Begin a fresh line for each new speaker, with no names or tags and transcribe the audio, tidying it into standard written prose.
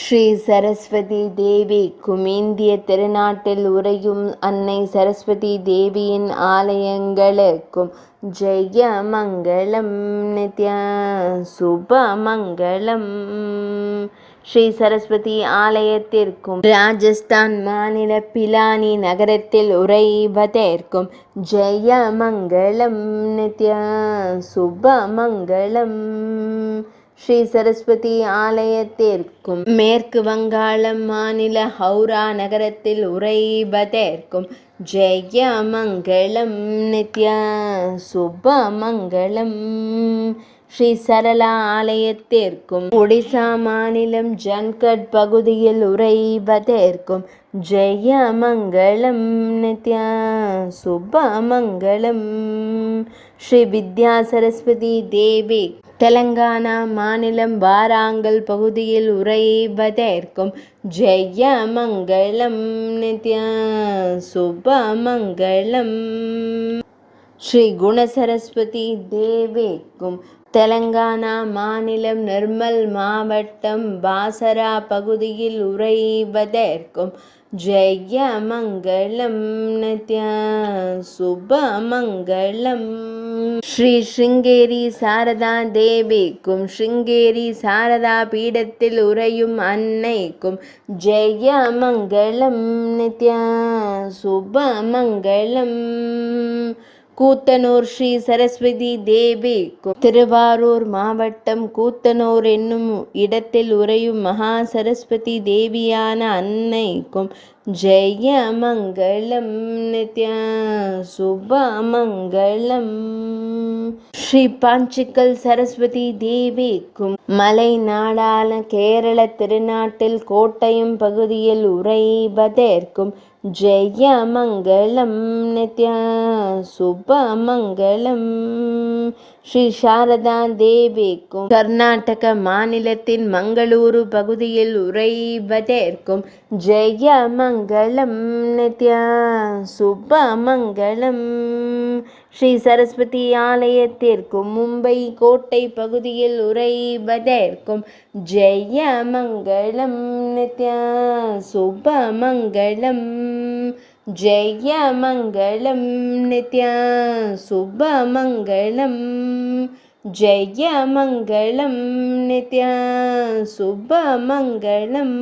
ஸ்ரீ சரஸ்வதி தேவிக்கும் இந்திய திருநாட்டில் உறையும் அன்னை சரஸ்வதி தேவியின் ஆலயங்களுக்கும் ஜெய மங்களம் நித்ய சுப மங்களம். ஸ்ரீ சரஸ்வதி ஆலயத்திற்கும் ராஜஸ்தான் மாநில பிலானி நகரத்தில் உறைவதற்கும் ஜெய மங்களம் நித்ய சுப மங்களம். ஸ்ரீ சரஸ்வதி ஆலயத்திற்கும் மேற்கு வங்காளம் மாநில ஹவுரா நகரத்தில் உறைவதற்கும் ஜெய மங்களம் நித்ய சுப மங்களம். ஸ்ரீ சரளா ஆலயத்திற்கும் ஒடிசா மாநிலம் ஜன்கட் பகுதியில் உறைவதற்கும் ஜெய மங்களம் நித்ய சுப மங்களம். ஸ்ரீ வித்யா சரஸ்வதி தேவி தெலங்கானா மாநிலம் வாராங்கல் பகுதியில் உறைவதற்கும் ஜெய மங்களம் நித்ய சுப மங்களம். ஸ்ரீ குணசரஸ்வதி தேவிக்கும் தெலங்கானா மாநிலம் நிர்மல் மாவட்டம் பாசரா பகுதியில் உறைவதற்கும் ஜெய மங்களம் நித்ய சுப மங்களம். ஸ்ரீ ஸ்ருங்கேரி சாரதா தேவிக்கும் ஸ்ருங்கேரி சாரதா பீடத்தில் உறையும் அன்னைக்கும் ஜெய மங்களம் நித்ய சுப மங்களம். கூத்தனூர் ஸ்ரீ சரஸ்வதி தேவிக்கும் திருவாரூர் மாவட்டம் கூத்தனூர் என்னும் இடத்தில் உறையும் மகா சரஸ்வதி தேவியான அன்னைக்கும் ஜெய மங்களம் நித்ய சுப மங்களம். ஸ்ரீ பாஞ்சிக்கல் சரஸ்வதி தேவிக்கும் மலை நாடான கேரள திருநாட்டில் கோட்டயம் பகுதியில் உறைவதற்கும் ஜெய மங்களம் நித்ய சுப மங்களம். ஸ்ரீ சாரதா தேவிக்கும் கர்நாடக மாநிலத்தின் மங்களூரு பகுதியில் உறைவதற்கும் ஜெய மங்களம் நித்ய சுப மங்களம். ஸ்ரீ சரஸ்வதி ஆலயத்திற்கும் மும்பை கோட்டை பகுதியில் உறைவதற்கும் ஜெய மங்களம் நித்ய சுப மங்களம். ஜெய மங்களம் நித்ய சுப மங்களம். ஜெய மங்களம் நித்ய சுப மங்களம்.